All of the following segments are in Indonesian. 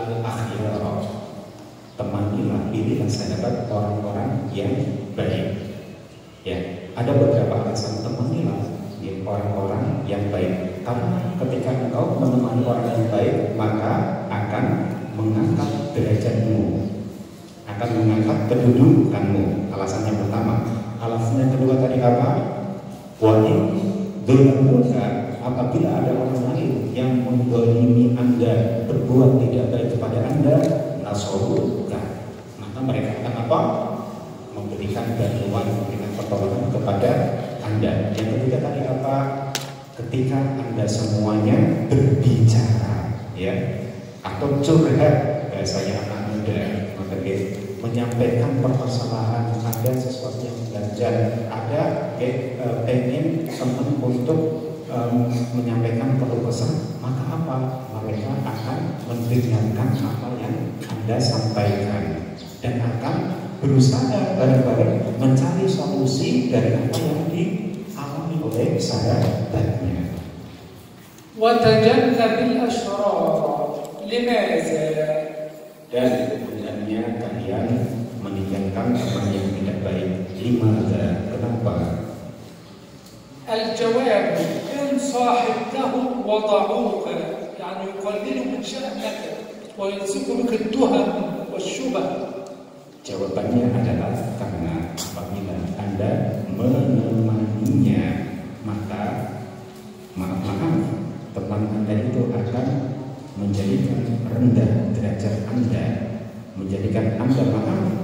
al-akhyar. Temanilah, pilihlah sahabat orang-orang yang baik. Ya, ada beberapa alasan temanilah ya, orang-orang yang baik. Karena ketika engkau menemani orang yang baik, maka akan mengangkat derajatmu, akan mengangkat kedudukanmu. Alasan yang pertama. Alasan yang kedua tadi apa? Wajib dzulamuka, apabila ada orang lain yang mendolimi Anda, berbuat tidak baik kepada Anda, nasoruka, maka mereka akan apa? Memberikan bantuan, memberikan pertolongan kepada Anda. Yang ketiga tadi apa? Ketika Anda semuanya berbicara, ya, atau curhat, bahasanya anak muda, maka menyampaikan permasalahan, ada sesuatu yang ganjal, ada pengen teman untuk menyampaikan keluh kesah, maka apa? Mereka akan mendengarkan apa yang Anda sampaikan dan akan berusaha bareng-bareng mencari solusi dari apa yang dialami oleh sahabatnya. Watajannabil ashrar, limaza? Dan hendaknya kalian meninggalkan teman yang tidak baik. Limaza? Kenapa? Al-jawab, in sahibtahu wada'uka, yani yuqallilu min sya'naka wa yansibu bika ad-duham wasyubah. Jawabannya adalah karena apabila Anda menemaninya, maka maaf, teman Anda itu akan menjadikan rendah derajat Anda, menjadikan Anda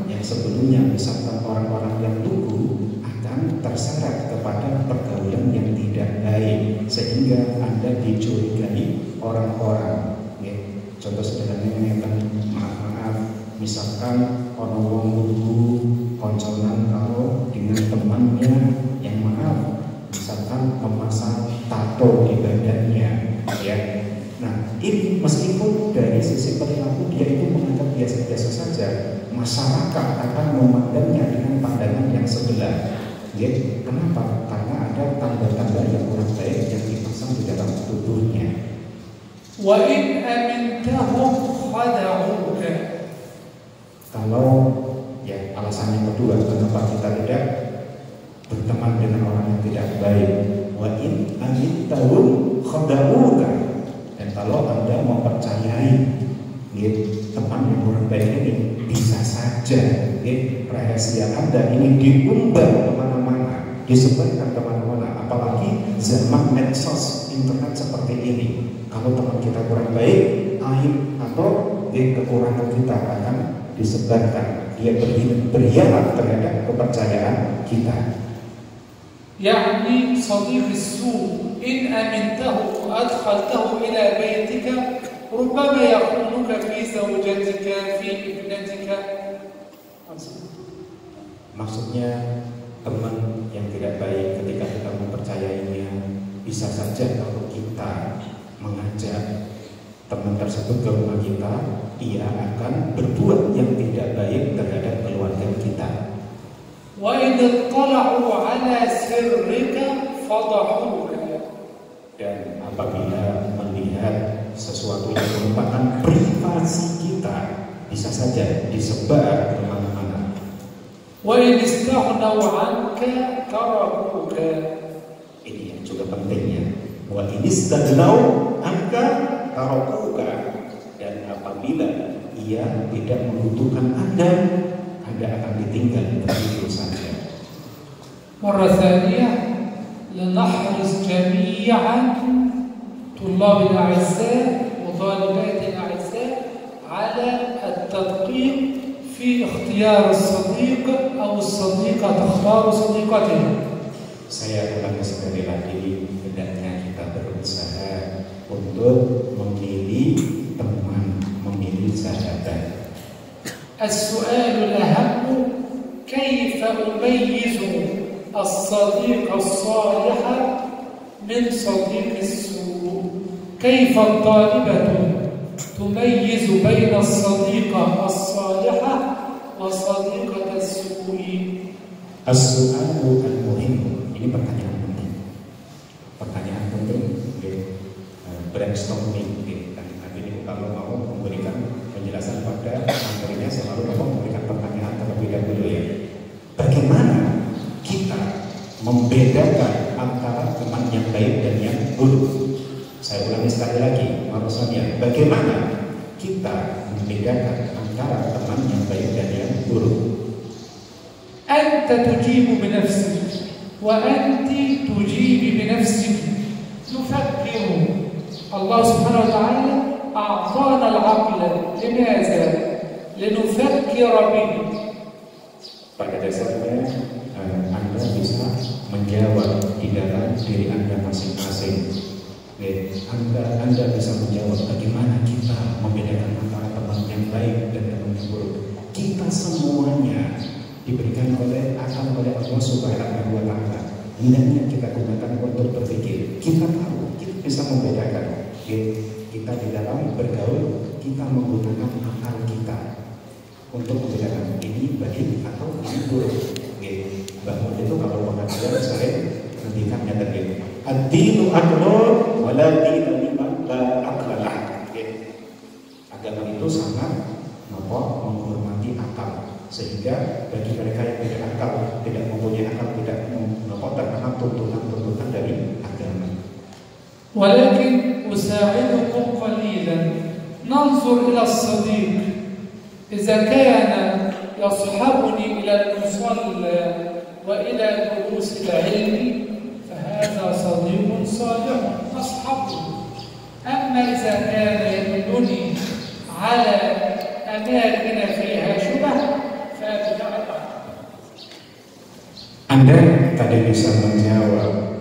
yang sebelumnya misalkan orang-orang yang lugu akan terseret kepada pergaulan yang tidak baik, sehingga Anda dicurigai orang-orang. Ya, contoh sederhananya maaf, misalkan orang wong lugu konconan kalau dengan temannya yang misalkan memasang tato di badannya, ya. Nah, ini meskipun dari sisi perilaku dia itu menganggap biasa-biasa saja, masyarakat akan memandangnya dengan pandangan yang sebelah. Ya, kenapa? Karena ada tanda-tanda yang kurang baik yang dipasang di dalam tubuhnya. Wa in amintahum khada'uka. Kalau ya alasan yang kedua, kenapa kita tidak berteman dengan orang yang tidak baik? Wa in amintahum khada'uka. Dan kalau Anda mempercayai teman yang kurang baik ini, bisa saja rahasia Anda ini diumbar kemana-mana, disebarkan kemana-mana. Apalagi zaman medsos internet seperti ini, kalau teman kita kurang baik, aib atau kekurangan kita akan disebarkan. Dia berkhianat terhadap kepercayaan kita. يعني صديق السوء إن أمنته وأدخلته إلى بيتك ربما يخونك في زوجتك في ابنتك. Maksudnya teman yang tidak baik ketika kita mempercayainya, bisa saja kalau kita mengajak teman tersebut ke rumah kita, ia akan berbuat yang tidak baik terhadap keluarga kita. وَإِذَا اطَّلَعُوا عَلَى سِرِّكَ فَضَحُوكَ. Dan apabila melihat sesuatu yang merupakan privasi kita, bisa saja disebar kemana-mana. وَإِنِ اسْتَغْنَوْا عَنْكَ تَرَكُوكَ. Ini yang juga pentingnya. Wa inistaghnau anka tarakuka. Dan apabila ia tidak membutuhkan Anda akan ditinggal begitu saja. مرة ثانية لنحرص جميعا طلاب الأعزاء وطالبات الأعزاء على التدقيق في اختيار الصديق أو الصديقة تختار صديقته. Saya ulangi sekali lagi, hendaknya kita berusaha untuk memilih teman, memilih sahabat. السؤال الأهم كيف أميز الصديق الصالح من صديق السوء؟ كيف الطالبة تميز بين الصديقة الصالحة وصديقة السوء؟ السؤال المهم, ini pertanyaan penting. Pertanyaan penting, brainstorming. Nanti kalau mau memberikan bagaimana kita membedakan antara teman yang baik dan yang buruk. Saya ulangi sekali lagi, maksudnya bagaimana kita membedakan antara teman yang baik dan yang buruk. أنت تجيب بنفسك وأنت تجيبي بنفسك. نفكر. الله سبحانه وتعالى أعطانا العقل. لماذا؟ لنفكر به. Pada dasarnya Anda bisa menjawab di dalam diri Anda masing-masing. Anda bisa menjawab bagaimana kita membedakan antara teman yang baik dan teman yang buruk. Kita semuanya diberikan oleh Allah Subhanahu wa Ta'ala. Hendaknya kita gunakan untuk berpikir. Kita tahu, kita bisa membedakan. Kita di dalam bergaul, kita menggunakan akal kita untuk membedakan ini baik atau ini buruk. Bahwa itu kalau pengajian saya hentikannya tadi. Ad-dinu aqlun wa la dina liman la aqla lah. Agama itu sangat menghormati akal, sehingga bagi mereka yang tidak akal, tidak mempunyai akal, tidak terkena tuntutan dari agama. ولكن أساعدكم قليلا. ننظر إلى الصديق. إذا كان يصحبني إلى المصلى وإلى دروس العلم فهذا صديق صالح أصحبه. أما إذا كان يدلني على أماكن فيها شبه فأبتعد عنه. Anda tadi bisa menjawab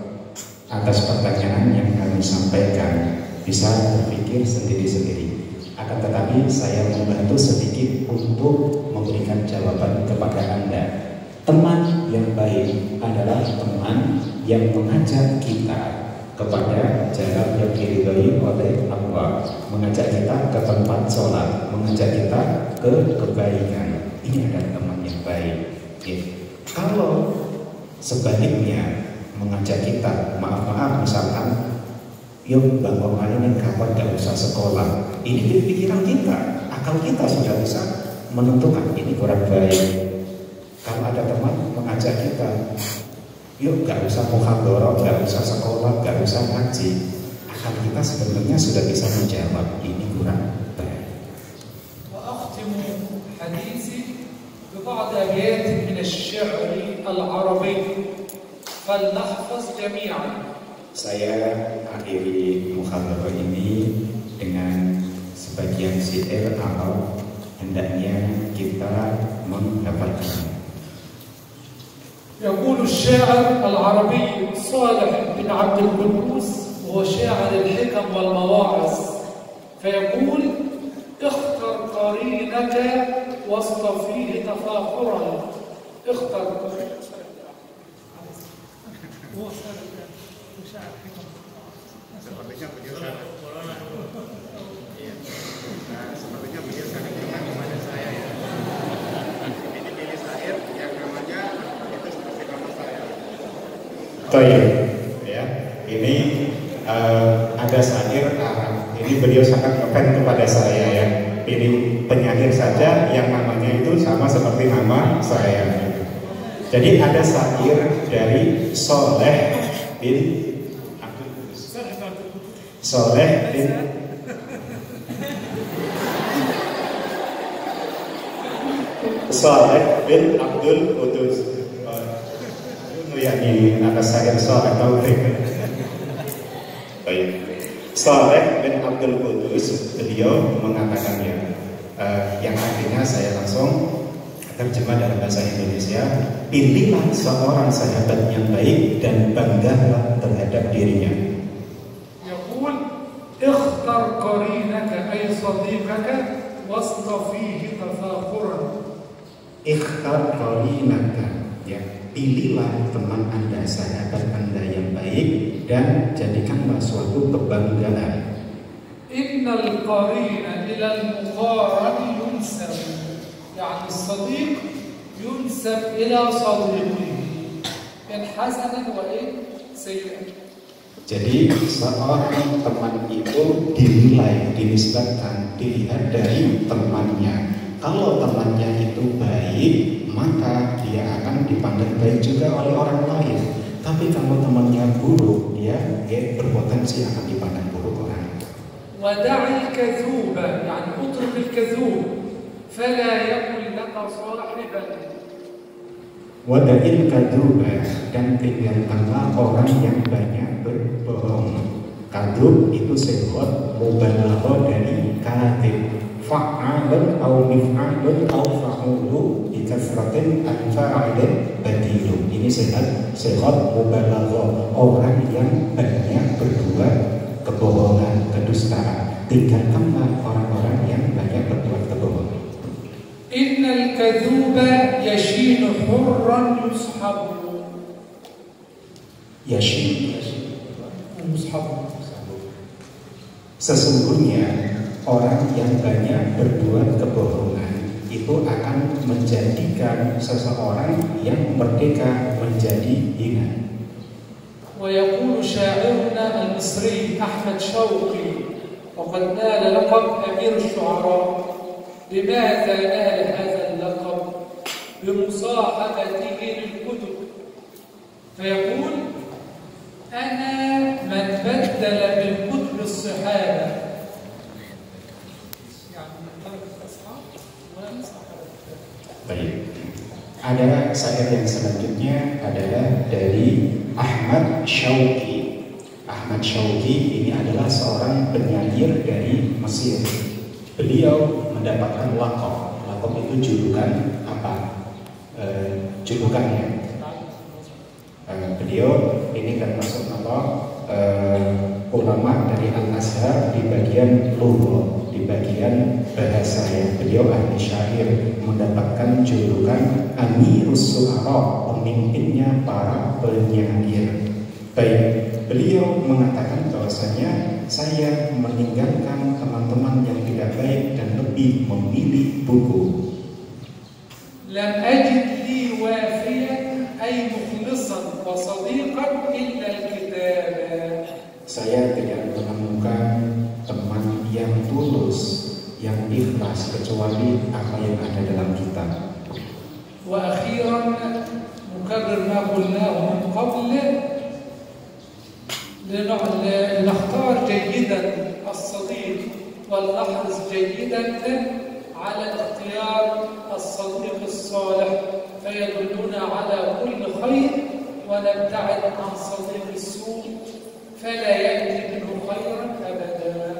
atas pertanyaan yang kami sampaikan, bisa berpikir sendiri-sendiri. Akan tetapi saya membantu sedikit untuk memberikan jawaban kepada Anda. Teman yang baik adalah teman yang mengajak kita kepada jalan yang diridhoi oleh Allah, mengajak kita ke tempat sholat, mengajak kita ke kebaikan. Ini adalah teman yang baik. Kalau sebaliknya mengajak kita, maaf misalkan, yuk Bang Omar ini kapan gak usah sekolah. Ini pikiran kita, akal kita sudah bisa menentukan ini kurang baik. Kalau ada teman mengajak kita, yuk gak usah muhadharah, gak usah sekolah, gak usah ngaji, akal kita sebenarnya sudah bisa menjawab ini kurang baik. وأختم حديثي ببعض آيات من الشعر العربي فلنحفظ جميعا. Saya akhiri muhadharah ini dengan sebagian syair Arab, hendaknya kita menghafalkan. يقول الشاعر العربي صالح بن عبد القدوس وهو شاعر الحكم والمواعظ، فيقول اختر قرينك واصطفيه تفاخرا. اختر Sepertinya beliau sangat sepertinya beliau sangat kenal kepada saya ya. Ini pilih syair yang namanya itu seperti nama saya. Baik, ya. Ini ada syair Arab. Ini beliau sangat ngefans kepada saya ya. Pilih penyair saja yang namanya itu sama seperti nama saya. Jadi ada syair dari Soleh bin Abdul Qudus. Ini ada syair Soleh Taufik. Baik. Soleh bin Abdul Qudus, beliau mengatakannya, yang artinya saya langsung terjemah dalam bahasa Indonesia. Pilihlah seorang sahabat yang baik dan banggalah terhadap dirinya. يقول اختر قرينك أي صديقك واصطفيه تفاخرا. Ikhtar qarinaka, ya, pilihlah teman Anda, sahabat Anda yang baik dan jadikanlah suatu kebanggaan. Innal qarina ila al-muqarani yunsab. يعني الصديق ينسب إلى صديقه إن حسنا وإن سيئا. Jadi seorang teman itu dinilai, dinisbatkan, dilihat dari temannya. Kalau temannya itu baik, maka dia akan dipandang baik juga oleh orang lain. Tapi kalau temannya buruk, dia berpotensi akan dipandang buruk orang. ودع الكذوب يعني اترك الكذوب فلا يقل لك صاحبا. Wada'il kadzuba, dan tinggalkanlah orang yang banyak berbohong. Kadzub itu sebuah mubalaghah dari kadzib. Fa'alun aw mif'alun aw fa'ulu bi kasratin al-fa'ilin badilu. Ini sehat mubalaghah, orang yang banyak berbuat kebohongan, kedustaan. Tinggalkanlah orang-orang yang banyak berbuat kebohongan. Innal kadzuba yashinu hurran yushabu. Yashin. Sesungguhnya orang yang banyak berbuat kebohongan itu akan menjadikan seseorang yang merdeka menjadi hina. ويقول شاعرنا المصري أحمد شوقي وقد نال لقب أمير الشعراء. لماذا نال هذا اللقب؟ بمصاحبته للكتب. فيقول أنا من بدل بالكتب الصحابة. Baik. Ada syair yang selanjutnya adalah dari Ahmad Syauqi. Ahmad Syauqi ini adalah seorang penyair dari Mesir. Beliau mendapatkan laqab. Laqab itu julukan apa? Julukannya. Beliau ini termasuk ulama dari Al-Azhar di bagian lughah, di bagian bahasa ya. Beliau ahli syair, mendapatkan julukan Amirus Syu'ara, pemimpinnya para penyair. Baik, beliau mengatakan bahwasanya saya meninggalkan teman-teman yang tidak baik dan lebih memilih buku. Lam ajid li wafiyan ay mukhlisan wa sadiqan illa al-kitab. Saya tidak menemukan teman yang tulus, yang ikhlas kecuali apa yang ada dalam kitab. Wa akhiran mukarrir ma qulnahu min qabl لنختار جيدا الصديق ولنحرص جيدا على اختيار الصديق الصالح فيدلنا على كل خير ونبتعد عن صديق السوء فلا يأتي منه خيرا أبدا.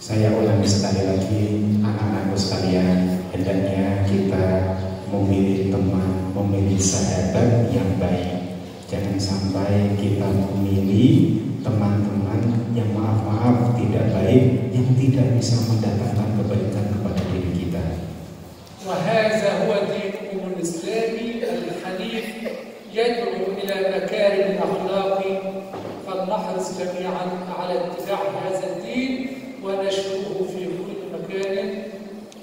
Saya ulangi sekali lagi, anak-anakku sekalian, hendaknya kita memilih teman, memilih sahabat yang baik. Jangan sampai kita memilih teman-teman yang maaf-maaf tidak baik, yang tidak bisa mendatangkan kebaikan kepada diri kita. وهذا هو دينكم الإسلامي الحنيف يدعو إلى مكارم الأخلاق فلنحرص جميعا على اتباع هذا الدين ونشره في كل مكان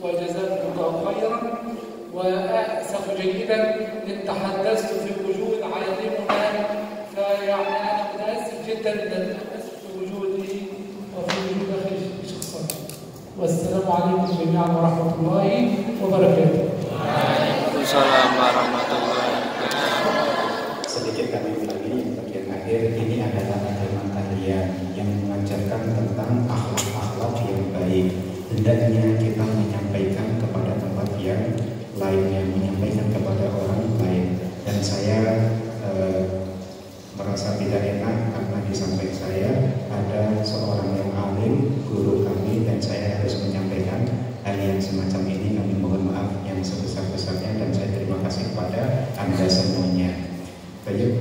وجزاكم الله خيرا. وأسف جيدا إن تحدثت في وجود عالمنا فيعني أنا متأسف جدا في وجودي وفي وجود أخي شخصا. والسلام عليكم جميعا ورحمة الله وبركاته. Waalaikumsalam warahmatullahi wabarakatuh. Sedikit kami ulangi yang bagian akhir, ini adalah agama kalian yang mengajarkan tentang akhlak-akhlak yang baik. Hendaknya kita menyampaikan kepada tempat yang lainnya, menyampaikan kepada orang lain. Dan saya merasa tidak enak karena di samping saya ada seorang yang alim, guru kami, dan saya harus menyampaikan hal yang semacam ini. Kami mohon maaf yang sebesar-besarnya dan saya terima kasih kepada Anda semuanya. Baik.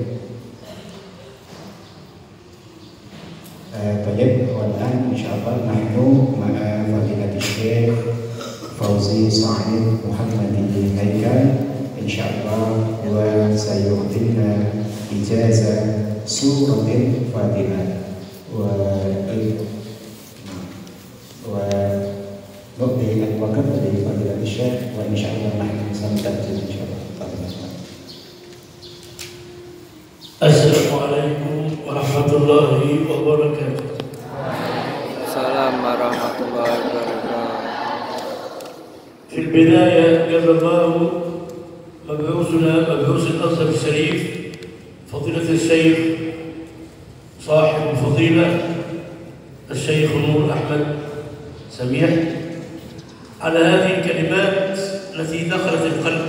Baik, والآن إن شاء الله نحن مع فضيلة الشيخ فوزي سعيد محمد الهيكل إن شاء الله وسيعطينا إجازة سورة فاضلة ونؤتي الوقت لفضيلة الشيخ وإن شاء الله نحن سنترجم إن شاء الله. Assalamualaikum warahmatullahi wabarakatuh. Assalamualaikum warahmatullahi wabarakatuh. في البداية جزا الله مبعوث الأزهر الشريف فضيلة الشيخ صاحب الفضيلة الشيخ نور أحمد سميح على هذه الكلمات التي دخلت القلب،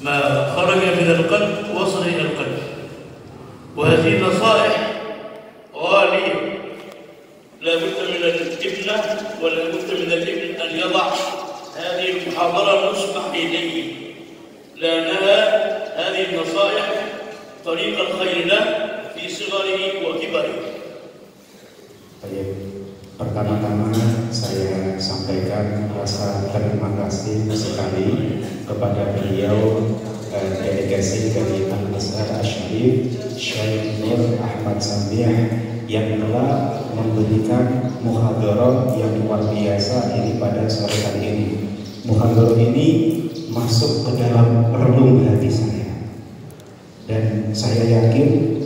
ما خرج من القلب وصل إلى القلب، وهذه النصائح غالية. لا بد من الابن ولا بد من الابن أن يضع هذه المحاضرة نصبح إليه، لأنها هذه النصائح طريق الخير له في صغره وكبره. Pertama-tama saya sampaikan rasa terima kasih sekali kepada beliau, delegasi dari Al-Azhar Asy-Syarif Syekh Nur Ahmad Samiah yang telah memberikan muhadharah yang luar biasa ini pada sore hari ini. Muhadharah ini masuk ke dalam relung hati saya, dan saya yakin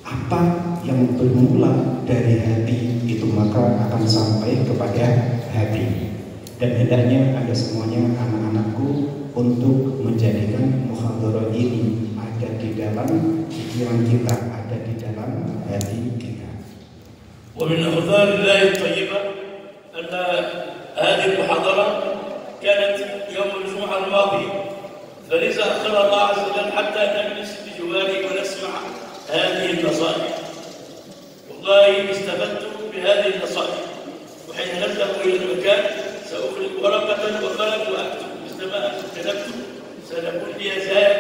apa yang bermula dari hati itu maka akan sampai kepada hati. Dan hendaknya ada semuanya anak-anakku untuk menjadikan muhadharah ini ada di dalam pikiran kita, ada di dalam hati kita. ومن أخبار الله الطيبة أن هذه المحاضرة كانت يوم الجمعة الماضي، فلذا أخر الله عز وجل حتى نجلس بجواره ونسمع هذه النصائح. والله استفدت بهذه النصائح، وحين نبدأ إلى المكان سأخرج ورقة وقلم وأكتب مثل ما أنتم كتبتم، سنقول لي زاد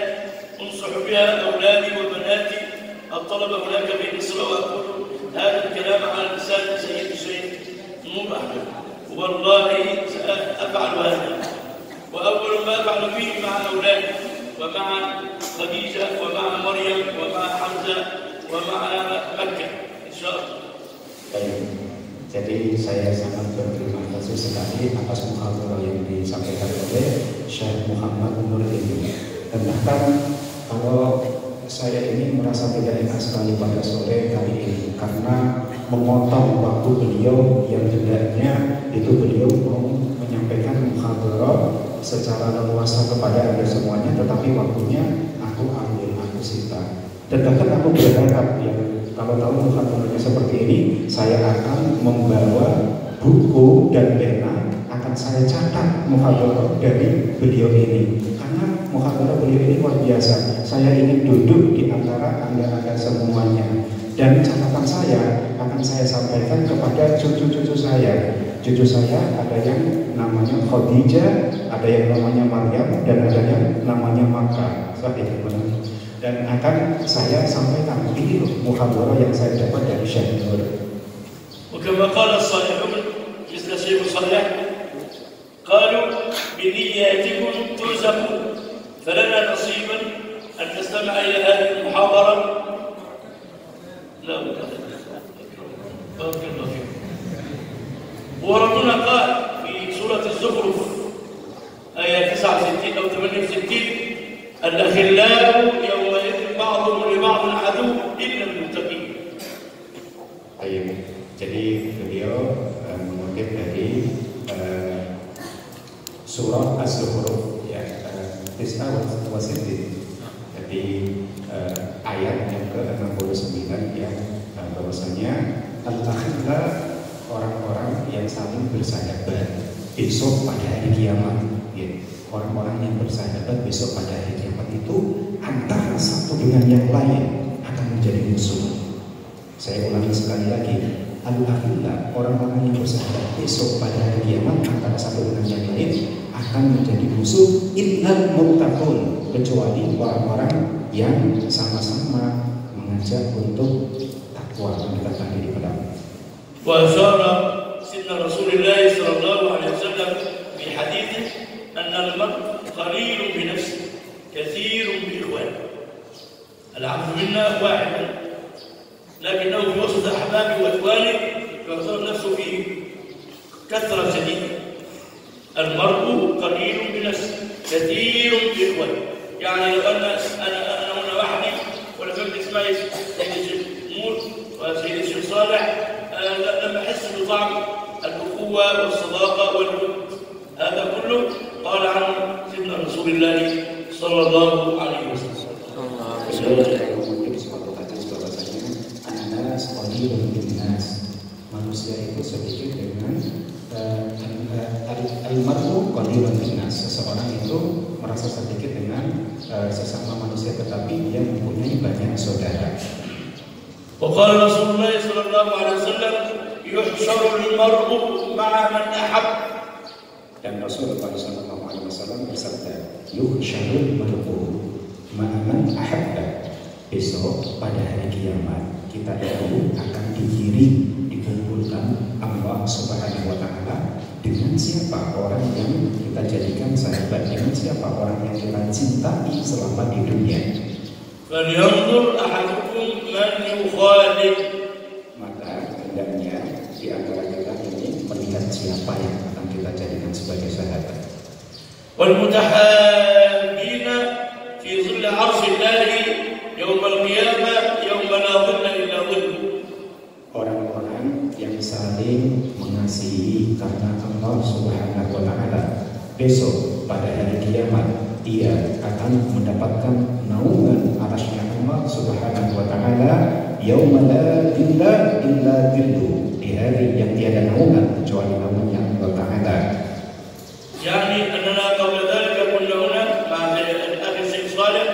أنصح بها أولادي وبناتي الطلبة هناك في مصر، وأقول هذا الكلام على لسان سيد الشيخ نور أحمد، والله سأفعل هذا. وأول ما أفعل فيه مع أولادي ومع خديجة ومع مريم ومع حمزة ومع مكة إن شاء الله. Jadi saya sangat berterima kasih sekali atas muhadharah yang disampaikan oleh Syekh Muhammad Nur ini. Dan bahkan kalau saya ini merasa tidak enak sekali pada sore kali ini karena memotong waktu beliau yang hendaknya itu beliau mau menyampaikan muhadharah secara leluasa kepada Anda semuanya, tetapi waktunya aku ambil, aku sita. Dan bahkan aku berharap ya, kalau tahu muhadharahnya seperti ini, saya akan membawa buku dan pena, akan saya catat muhadharah dari beliau ini. Karena muhadharah beliau ini luar biasa. Saya ingin duduk di antara Anda semuanya. Dan catatan saya akan saya sampaikan kepada cucu-cucu saya. Cucu saya ada yang namanya Khadijah, ada yang namanya Maryam, dan ada yang namanya Maka. Dan akan saya sampaikan ini muhadharah yang saya dapat dari Syekh Nur. وكما قال الصالحون مثل الشيخ صالح قالوا بنياتكم ترزقون، فلنا نصيبا أن نستمع إلى هذه المحاضرة. لا بارك الله فيكم. وربنا قال في سورة الزخرف آية 69 أو 68 الأخلاء يومئذ بعضهم لبعض عدو إلا المتقين. Jadi beliau mengutip dari surah Az-Zukhruf ya, Tis'a wa Sittin. Jadi ayat yang ke-69 yang bahwasanya al-akhilla orang-orang yang saling bersahabat besok pada hari kiamat ya. Orang-orang yang bersahabat besok pada hari kiamat itu antara satu dengan yang lain akan menjadi musuh. Saya ulangi sekali lagi, al-akhilla orang-orang yang bersahabat besok pada hari kiamat antara satu dengan yang lain akan menjadi musuh illal muttaqun, kecuali orang-orang yang sama-sama mengajak untuk takwa, mendekatkan diri kepada Allah. Wa asyara sidna Rasulullah sallallahu alaihi wasallam fi hadits anna al-mar'a qalilun bi nafsihi kathirun bi ikhwanihi. Al-'abdu minna wahid لكنه في وسط أحبابه وإخوانه يعتبر نفسه في كثرة شديدة. المرء قليل بنفسه كثير بإخوانه. يعني لو أنا هنا وحدي ولا فهمت اسمعي سيد الشيخ نور وسيد الشيخ صالح لما أحس بطعم الأخوة والصداقة والود هذا كله قال عنه سيدنا رسول الله صلى الله عليه وسلم. Manusia itu sedikit dengan al-mar'u qalilun minnas. Seseorang itu merasa sedikit dengan sesama manusia, tetapi dia mempunyai banyak saudara. وقال رسول الله صلى الله عليه وسلم يحشر المرء مع من أحب. Dan Rasulullah SAW bersabda, yuhsyarul mar'u ma'a man ahabba. Besok pada hari kiamat kita itu akan dikumpulkan Allah Subhanahu wa taala dengan siapa orang yang kita jadikan sahabat, dengan siapa orang yang kita cintai selama di dunia. فلينظر أحدكم من يخالف. Maka hendaknya di antara kita ini melihat siapa yang akan kita jadikan sebagai sahabat. والمتحابين في ظل عرش الله يوم القيامة يوم لا ظل إلا ظله. Orang-orang yang saling mengasihi karena Allah Subhanahu wa taala, besok pada hari kiamat ia akan mendapatkan naungan arasy-Nya Allah Subhanahu wa taala yauma la dhilla illa dhilluh, di hari yang tiada naungan kecuali naungannya Allah taala. يعني أننا قبل ذلك كنا هنا مع الأخ الشيخ صالح،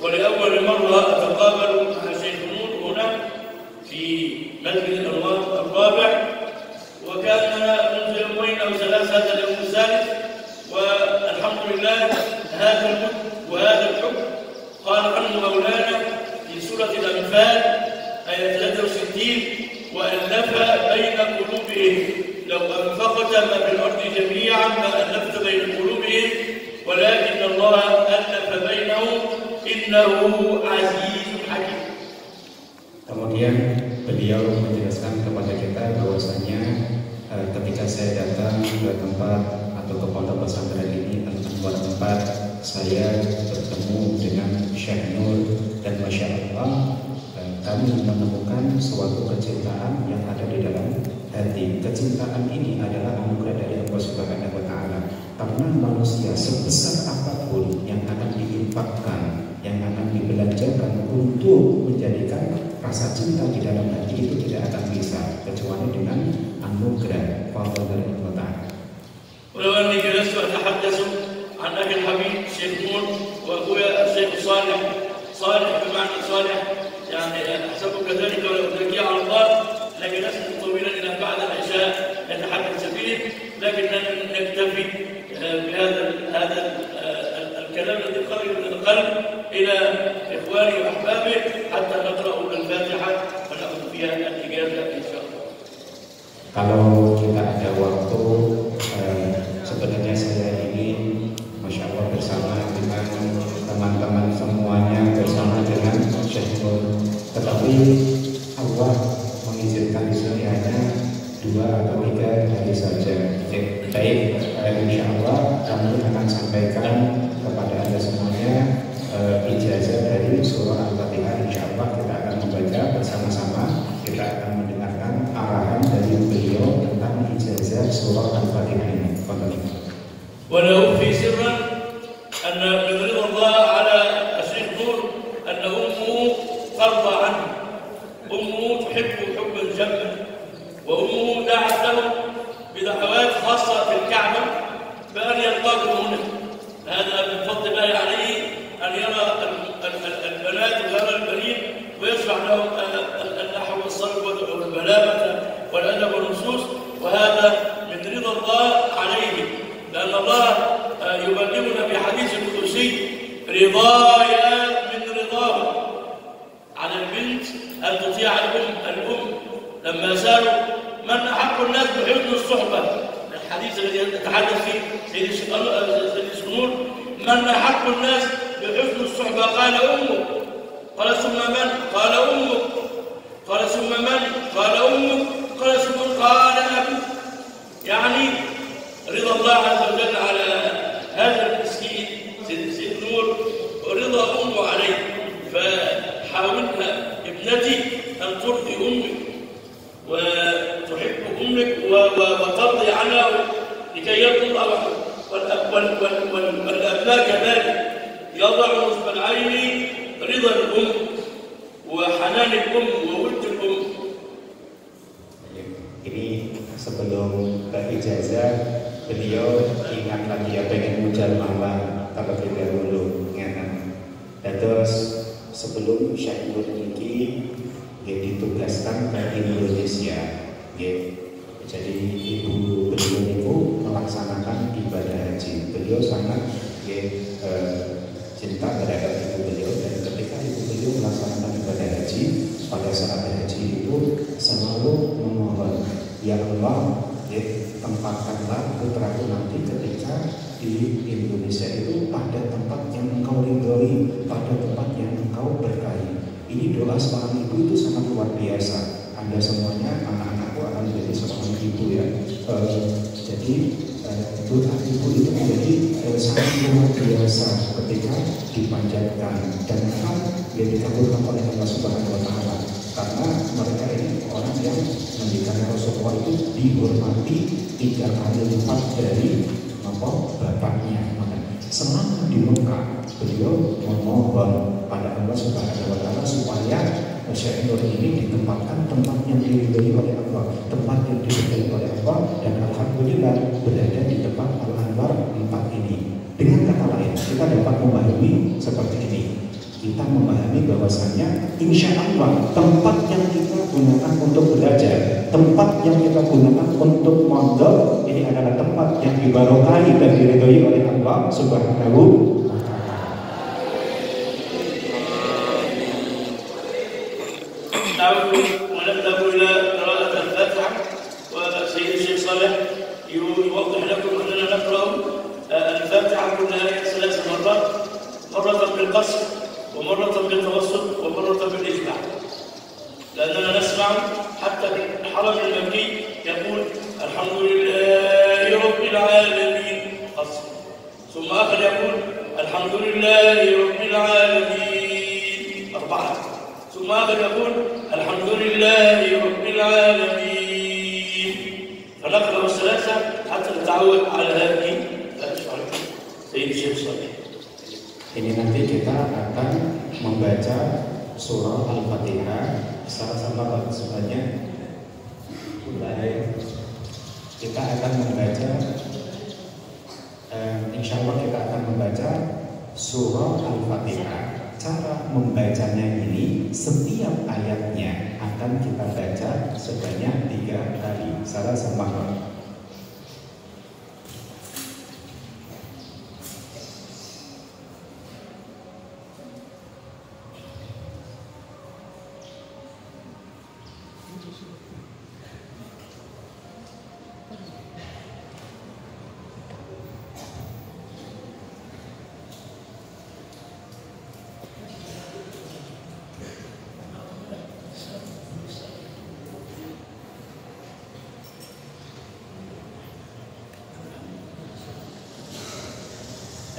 ولأول مرة أتقابل مع الشيخ نور هنا في مسجد الأنوار الرابع، وكان منذ يومين أو ثلاثة هذا اليوم الثالث، والحمد لله هذا المد وهذا الحكم قال عنه مولانا في سورة الأنفال آية 63: وألف بين قلوبهم لو أنفقت ما في الأرض جميعا ما ألفت بين قلوبهم ولكن الله ألف بينهم إنه عزيز حكيم. Kemudian beliau menjelaskan kepada kita bahwasanya ketika saya datang ke tempat atau ke pondok pesantren ini Al-Anwar 4, saya bertemu dengan Syekh Nur dan Masya Allah kami menemukan suatu kecintaan yang ada di dalam hati. Kecintaan ini adalah anugerah dari Allah Subhanahu wa taala. Karena manusia sebesar apapun yang akan diinfakkan, yang akan dibelanjakan untuk menjadikan rasa cinta di dalam hati itu tidak akan bisa kecuali dengan anugerah fadl dari Allah taala. ولو أني جلست أتحدث عن أخي الحبيب الشيخ نور وأخويا الشيخ صالح بمعنى صالح، يعني أحسبه كذلك ولو تكي على الله لجلسنا طويلا إلى بعد العشاء نتحدث فيه، لكننا نكتفي بهذا الكلام الذي خرج من القلب إلى إخواني وأحبابي حتى نقرأ الفاتحة ونأخذ فيها الإجابة إن شاء الله. Kalau kita ada waktu, sebenarnya saya ingin Masya Allah bersama dengan teman-teman semuanya, bersama dengan Syekh Nur. Tetapi Allah mengizinkan di sini hanya 2 atau 3 hari saja. Baik, insya Allah kami akan sampaikan kepada Anda semuanya ijazah dari surah Al-Fatihah. Insya Allah kita akan membaca bersama-sama. Kita akan mendengarkan arahan dari beliau tentang ijazah surah Al-Fatihah ini. ولا أخفي سرا أن من رضا الله على الشيخ نور أن أمه ترضى عنه، أمه تحبه حبا جما، وأمه دعت له بدعوات خاصة في الكعبة بأن يلقاكم هنا. هذا من فضل الله عليه أن يرى البنات ويرى البنين ويشرح لهم النحو والصرف والبلاغة والأدب والنصوص، وهذا من رضا الله عليه، لأن الله يبلغنا في حديث القدسي: رضايا من رضاه. على البنت أن تطيع الأم لما سألوا من أحق الناس بحسن الصحبة، الحديث الذي يتحدث فيه سيد الشنور: من أحق الناس بحسن الصحبة؟ قال أمه. قال ثم من؟ قال أمك. قال ثم من؟ قال أمك. قال ثم قال أبوك. يعني رضا الله عز وجل على هذا المسكين سيد نور ورضا أمه عليه، فحاولنا ابنتي أن ترضي أمك وتحب أمك وترضي عنها لكي يرضي الله وحده. والأبناء كذلك يضع نصب العين رضا الأم وحنان الأم وود الأم. Ini sebelum berijazah beliau ingat lagi ya pengen muncul malam terlebih dahulu ngeten. Dan terus sebelum Syekh Nur niki ditugaskan ke Indonesia, jadi ibu beliau itu melaksanakan ibadah haji. Beliau sangat cinta terhadap ibu beliau, dan ketika ibu beliau melaksanakan ibadah haji, pada saat haji itu selalu memohon, ya Allah, tempatkanlah putraku nanti ketika di Indonesia itu pada tempat yang engkau ridhoi, pada tempat yang engkau berkahi. Ini doa seorang ibu itu sangat luar biasa. Anda semuanya, anak-anakku akan menjadi seorang ibu ya. Jadi doa ibu itu menjadi sangat luar biasa ketika dipanjatkan dan akan dikabulkan oleh Allah Subhanahu Wa Taala. Karena mereka ini orang yang menjadikan Rasulullah itu dihormati 3 kali lipat dari bapaknya. Maka selama di Mekah beliau memohon pada Allah Subhanahu Wa Taala supaya Syekh Nur ini ditempatkan tempat yang diridhoi oleh Allah, tempat yang diridhoi oleh Allah, dan alhamdulillah berada di tempat Al-Anwar 4 ini. Dengan kata lain, kita dapat memahami seperti ini. Kita memahami bahwasanya insya Allah tempat yang kita gunakan untuk belajar, tempat yang kita gunakan untuk mondok, ini adalah tempat yang dibarokahi dan diridhoi oleh Allah Subhanahu. ونذهب إلى قراءة الفاتحة، وسيد الشيخ صالح يوضح لكم أننا نقرأ الفاتحة كل آية 3 مرات، مرة بالقصر ومرة بالتوسط ومرة بالإجماع، لأننا نسمع حتى الحرم المكي يقول الحمد لله رب العالمين قصر، ثم آخر يقول الحمد لله رب العالمين 4، ثم آخر يقول الحمد لله رب العالمين. فنقرأ 3 حتى نتعود على هذه الفاتحة. سيد الشيخ صالح. Ini nanti kita akan membaca surah Al-Fatihah secara sama sebenarnya. Kita akan membaca, insya Allah kita akan membaca surah Al-Fatihah. Cara membacanya ini setiap ayatnya akan kita baca sebanyak 3 kali. Salah sama.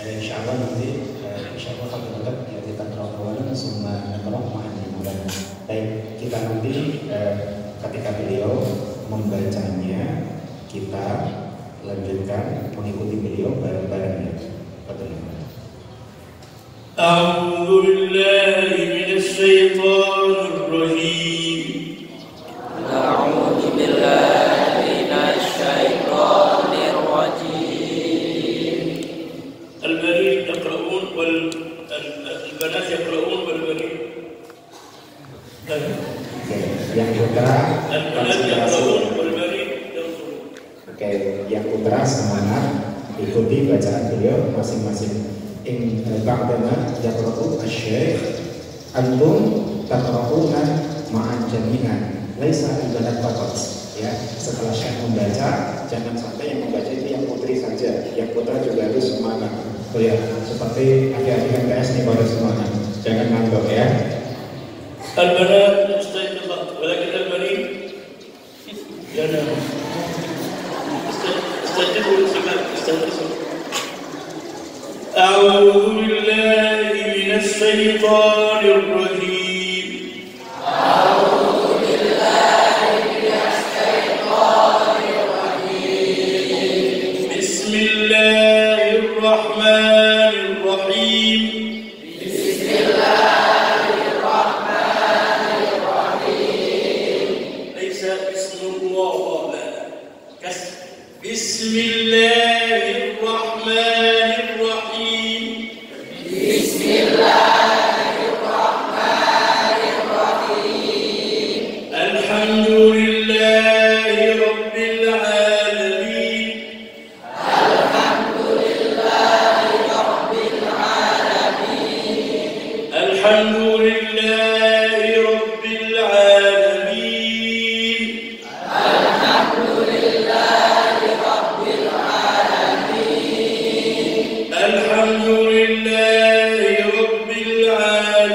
Insyaallah nanti insyaallah kalau ya kita terawal semua terawal dimulai. Baik, kita nanti ketika beliau membacanya kita lanjutkan mengikuti beliau bareng-bareng ya. A'udzu billahi minasy syaithanir rajim. A'udzu billahi minasy syaithanir rajim. البنين يقرؤون والبنات يقرؤون والبنين. Yang putra البنات يقرؤون والبنين ينظرون. Oke, yang putra semangat ikuti bacaan beliau masing-masing. In ba'dama yaqra'u asy-syaikh antum taqra'una ma'an jami'an laisa al-banat faqat. Ya, setelah syekh membaca, jangan sampai yang membaca itu yang putri saja, yang putra juga harus semangat. Oh ya, seperti adik-adik MTS nih pada semangat, jangan ngantuk ya. البنات مستيقظات ولكن البنين ينامون. استيقظوا للصلاة، استيقظوا. أعوذ بالله من الشيطان الرجيم. أعوذ بالله من الشيطان الرجيم. الرحمن الرحيم. بسم الله الرحمن الرحيم. ليس بسم الله، لا كسر. بسم الله الرحمن الرحيم. بسم الله الرحمن الرحيم. الحمد لله رب العالمين. الحمد لله رب العالمين. الحمد لله رب العالمين. الحمد لله رب العالمين. الحمد لله رب العالمين.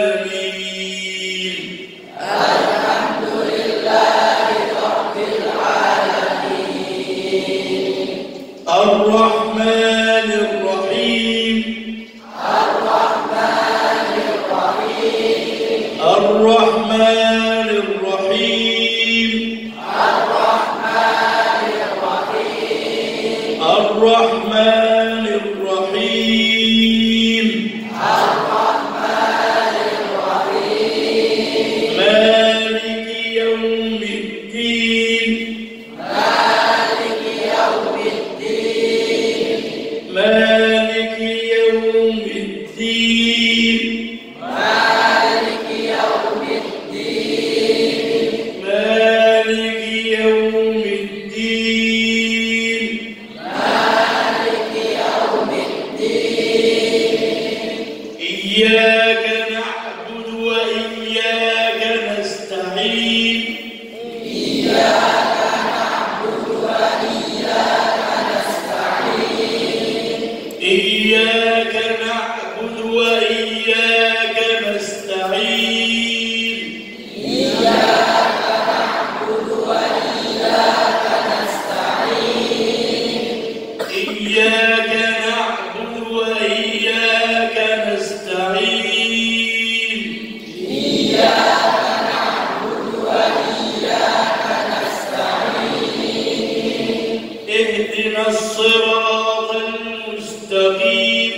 الحمد لله رب العالمين. الرحمن الرحيم. الرحمن الرحيم. الرحمن الرحيم. الرحمن الرحيم. الرحمن الرحيم. الرحمن الرحيم. مالك يوم الدين. مالك يوم الدين. مالك يوم الدين. مالك يوم الدين. مالك يوم الدين. مالك يوم الدين. إياك نعبد وإياك نستعين. إياك نعبد وإياك نستعين. إياك نعبد وإياك نستعين. إياك نعبد وإياك نستعين. إياك نعبد وإياك نستعين. إياك نعبد وإياك نستعين. اهدنا الصراط المستقيم.